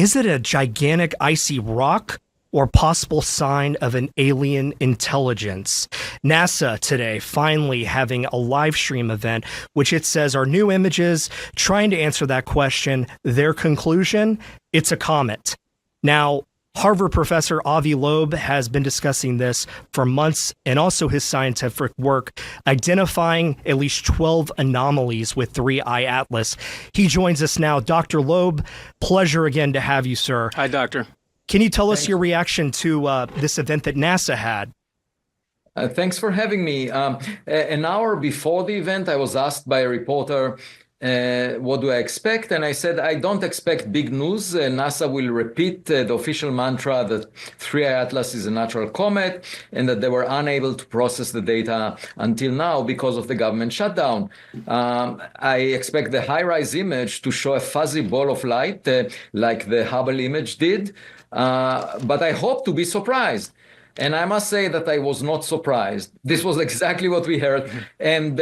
Is it a gigantic icy rock or possible sign of an alien intelligence? NASA today finally having a live stream event, which it says are new images trying to answer that question. Their conclusion, it's a comet. Now, Harvard professor Avi Loeb has been discussing this for months, and also his scientific work identifying at least 12 anomalies with 3I Atlas. He joins us now. Dr. Loeb, pleasure again to have you, sir. Hi, Doctor. Can you tell us your reaction to this event that NASA had? Thanks for having me. An hour before the event, I was asked by a reporter, what do I expect? And I said, I don't expect big news. NASA will repeat the official mantra that 3I Atlas is a natural comet and that they were unable to process the data until now because of the government shutdown. I expect the high-rise image to show a fuzzy ball of light like the Hubble image did, but I hope to be surprised. And I must say that I was not surprised. This was exactly what we heard. And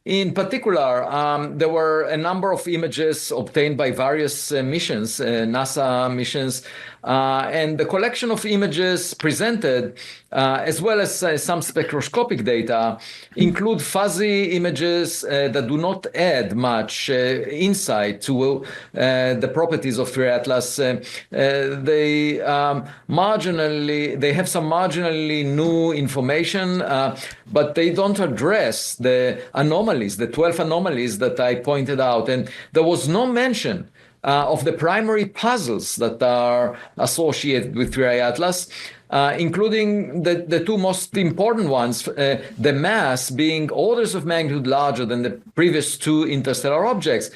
in particular, there were a number of images obtained by various missions, NASA missions, and the collection of images presented, as well as some spectroscopic data, include fuzzy images that do not add much insight to the properties of 3I Atlas. They have some marginally new information, but they don't address the anomalies, the 12 anomalies that I pointed out. And there was no mention of the primary puzzles that are associated with 3I Atlas, including the two most important ones, the mass being orders of magnitude larger than the previous two interstellar objects.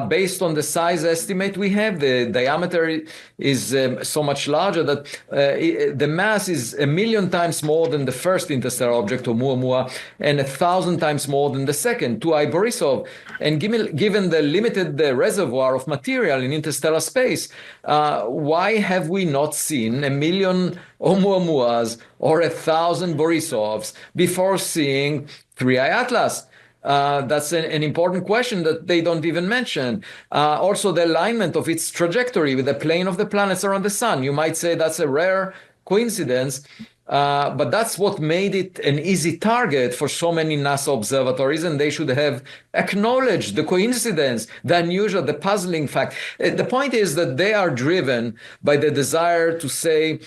Based on the size estimate we have, the diameter is so much larger that the mass is 1,000,000 times more than the first interstellar object, Oumuamua, and 1,000 times more than the second, 2I Borisov. And given the limited reservoir of material in interstellar space, why have we not seen 1,000,000 Oumuamuas or 1,000 Borisovs before seeing 3I Atlas? That's an important question that they don't even mention. Also, the alignment of its trajectory with the plane of the planets around the sun. You might say that's a rare coincidence, but that's what made it an easy target for so many NASA observatories, and they should have acknowledged the coincidence, the unusual, the puzzling fact. The point is that they are driven by the desire to say,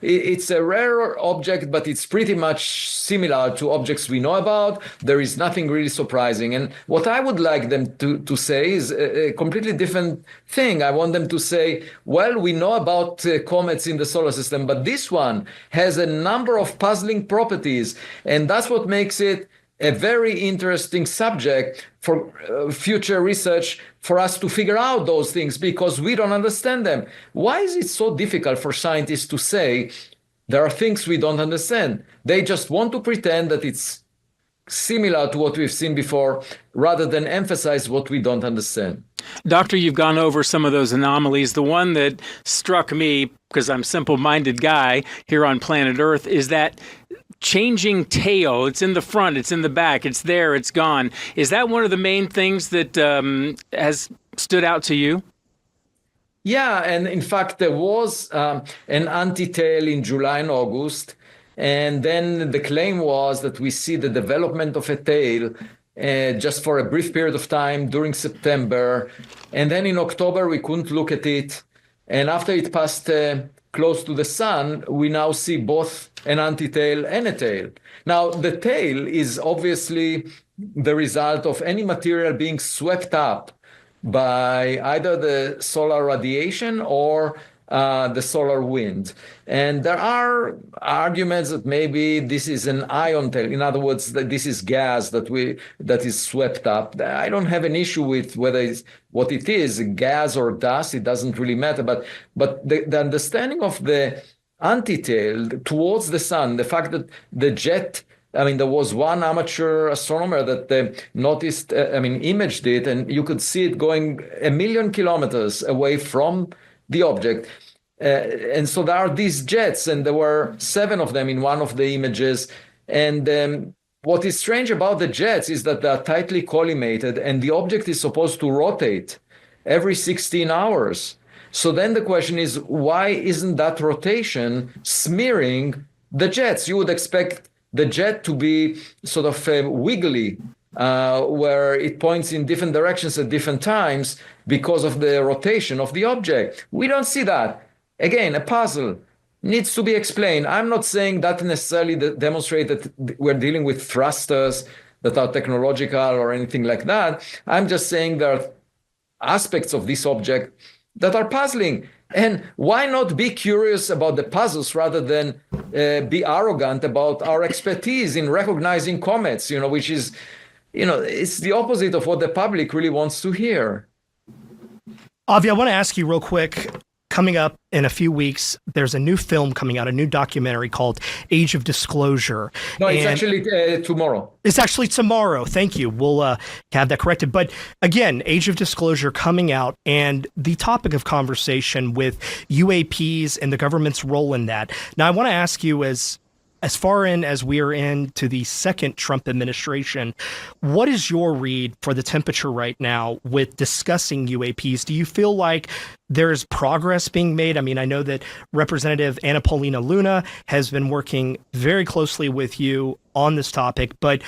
it's a rare object, but it's pretty much similar to objects we know about. There is nothing really surprising. And what I would like them to say is a completely different thing. I want them to say, well, we know about comets in the solar system, but this one has a number of puzzling properties, and that's what makes it a very interesting subject for future research, for us to figure out those things, because we don't understand them. Why is it so difficult for scientists to say there are things we don't understand? They just want to pretend that it's similar to what we've seen before, rather than emphasize what we don't understand. Doctor, you've gone over some of those anomalies. The one that struck me, because I'm a simple-minded guy here on planet Earth, is that changing tail. It's in the front, it's in the back, it's there, it's gone. Is that one of the main things that has stood out to you? Yeah, and in fact, there was an anti-tail in July and August, and then the claim was that we see the development of a tail just for a brief period of time during September, and then in October we couldn't look at it, and after it passed close to the sun, we now see both an anti-tail and a tail. Now, the tail is obviously the result of any material being swept up by either the solar radiation or the solar wind. And there are arguments that maybe this is an ion tail. In other words, that this is gas that is swept up. I don't have an issue with whether it's what it is, gas or dust. It doesn't really matter. But the understanding of the anti-tail towards the sun, the fact that the jet, there was one amateur astronomer that imaged it, and you could see it going 1,000,000 kilometers away from the object. And so there are these jets, and there were 7 of them in one of the images. And what is strange about the jets is that they are tightly collimated, and the object is supposed to rotate every 16 hours. So then the question is, why isn't that rotation smearing the jets? You would expect the jet to be sort of wiggly, where it points in different directions at different times because of the rotation of the object. We don't see that. Again, a puzzle needs to be explained. I'm not saying that necessarily demonstrate that we're dealing with thrusters that are technological or anything like that. I'm just saying there are aspects of this object that are puzzling. And why not be curious about the puzzles rather than be arrogant about our expertise in recognizing comets, which is, it's the opposite of what the public really wants to hear. Avi, I want to ask you real quick. Coming up in a few weeks, there's a new film coming out, a new documentary called Age of Disclosure. No, it's actually tomorrow. It's actually tomorrow. Thank you. We'll have that corrected. But again, Age of Disclosure coming out, and the topic of conversation with UAPs and the government's role in that. Now, I want to ask you, as far in as we are into the second Trump administration, what is your read for the temperature right now with discussing UAPs? Do you feel like there's progress being made? I mean, I know that Representative Anna Paulina Luna has been working very closely with you on this topic, but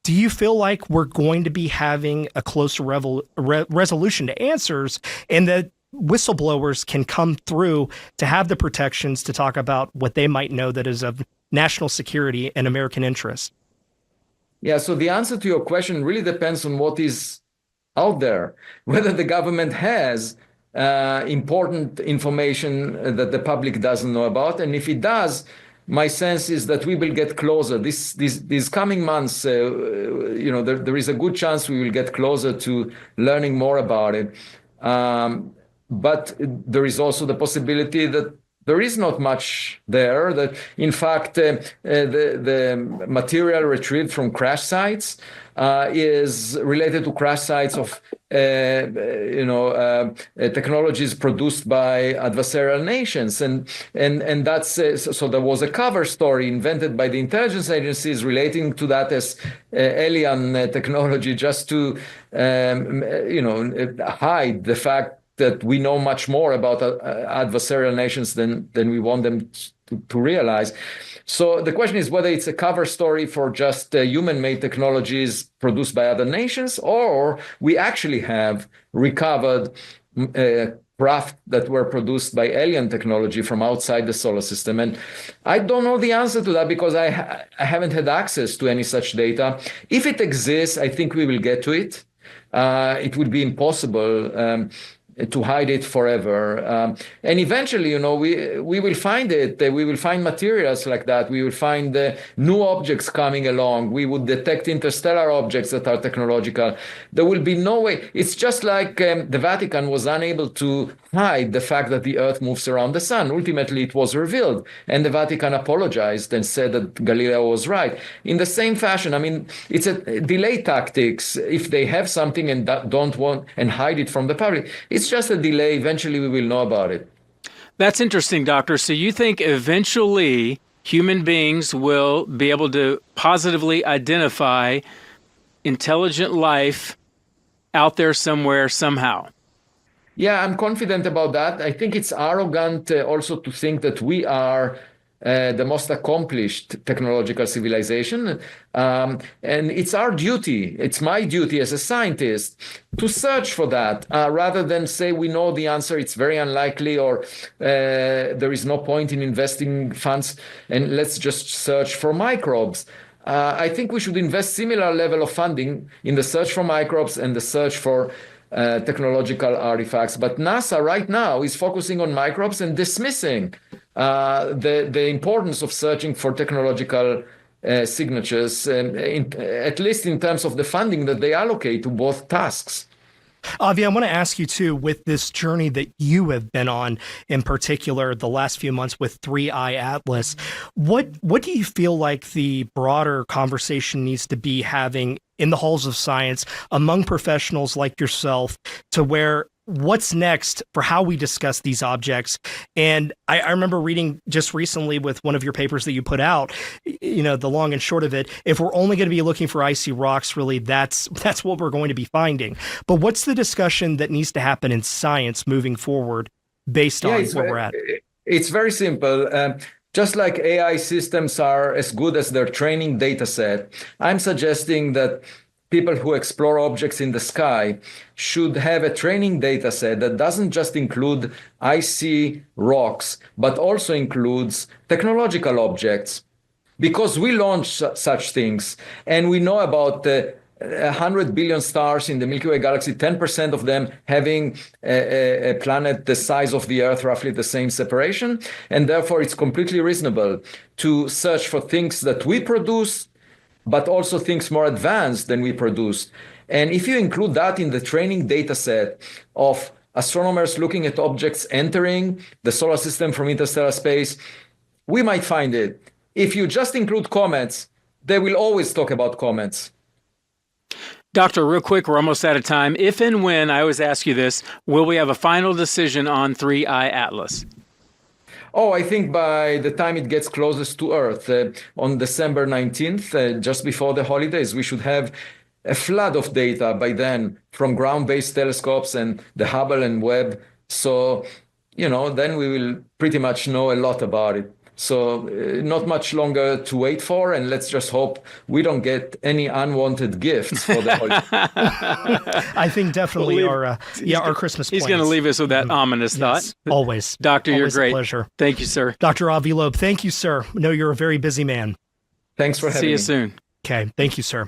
do you feel like we're going to be having a closer resolution to answers, and that whistleblowers can come through to have the protections to talk about what they might know that is of national security and American interest? Yeah, so the answer to your question really depends on what is out there, whether the government has important information that the public doesn't know about. And if it does, my sense is that we will get closer. These coming months, there is a good chance we will get closer to learning more about it. But there is also the possibility that there is not much there, that in fact the material retrieved from crash sites is related to crash sites of technologies produced by adversarial nations, and that's so there was a cover story invented by the intelligence agencies relating to that as alien technology, just to hide the fact that we know much more about adversarial nations than we want them to realize. So the question is whether it's a cover story for just human-made technologies produced by other nations, or we actually have recovered craft that were produced by alien technology from outside the solar system. And I don't know the answer to that because I haven't had access to any such data. If it exists, I think we will get to it. It would be impossible to hide it forever. And eventually, we will find it. We will find materials like that. We will find new objects coming along. We would detect interstellar objects that are technological. There will be no way. It's just like the Vatican was unable to hide the fact that the Earth moves around the sun. Ultimately, it was revealed. And the Vatican apologized and said that Galileo was right. In the same fashion, I mean, it's a delay tactics. If they have something and don't want and hide it from the public, it's just a delay. Eventually, we will know about it. That's interesting, Doctor. So you think eventually human beings will be able to positively identify intelligent life out there somewhere, somehow? Yeah, I'm confident about that. I think it's arrogant also to think that we are the most accomplished technological civilization. And it's our duty, it's my duty as a scientist to search for that rather than say we know the answer, it's very unlikely, or there is no point in investing funds and let's just search for microbes. I think we should invest similar level of funding in the search for microbes and the search for technological artifacts. But NASA right now is focusing on microbes and dismissing the importance of searching for technological signatures, at least in terms of the funding that they allocate to both tasks. Avi, I want to ask you too, with this journey that you have been on, in particular, the last few months with 3i Atlas, what do you feel like the broader conversation needs to be having in the halls of science among professionals like yourself, to where what's next for how we discuss these objects? And I remember reading just recently with one of your papers that you put out, the long and short of it, if we're only going to be looking for icy rocks, really, that's what we're going to be finding. But what's the discussion that needs to happen in science moving forward based on it's where we're at? It's very simple. Just like AI systems are as good as their training data set, I'm suggesting that people who explore objects in the sky should have a training data set that doesn't just include icy rocks, but also includes technological objects. Because we launch such things, and we know about 100 billion stars in the Milky Way galaxy, 10% of them having a planet the size of the Earth, roughly the same separation. And therefore, it's completely reasonable to search for things that we produce, but also things more advanced than we produce. And if you include that in the training data set of astronomers looking at objects entering the solar system from interstellar space, we might find it. If you just include comets, they will always talk about comets. Doctor, real quick, we're almost out of time. If and when, I always ask you this, will we have a final decision on 3I Atlas? Oh, I think by the time it gets closest to Earth, on December 19th, just before the holidays, we should have a flood of data by then from ground-based telescopes and the Hubble and Webb. So, then we will pretty much know a lot about it. So not much longer to wait for, and let's just hope we don't get any unwanted gifts for the holiday. I think definitely our Christmas plans. He's going to leave us with that ominous thought. Always. Doctor, always you're great. A pleasure. Thank you, sir. Dr. Avi Loeb, thank you, sir. I know you're a very busy man. Thanks for having me. See you soon. Okay. Thank you, sir.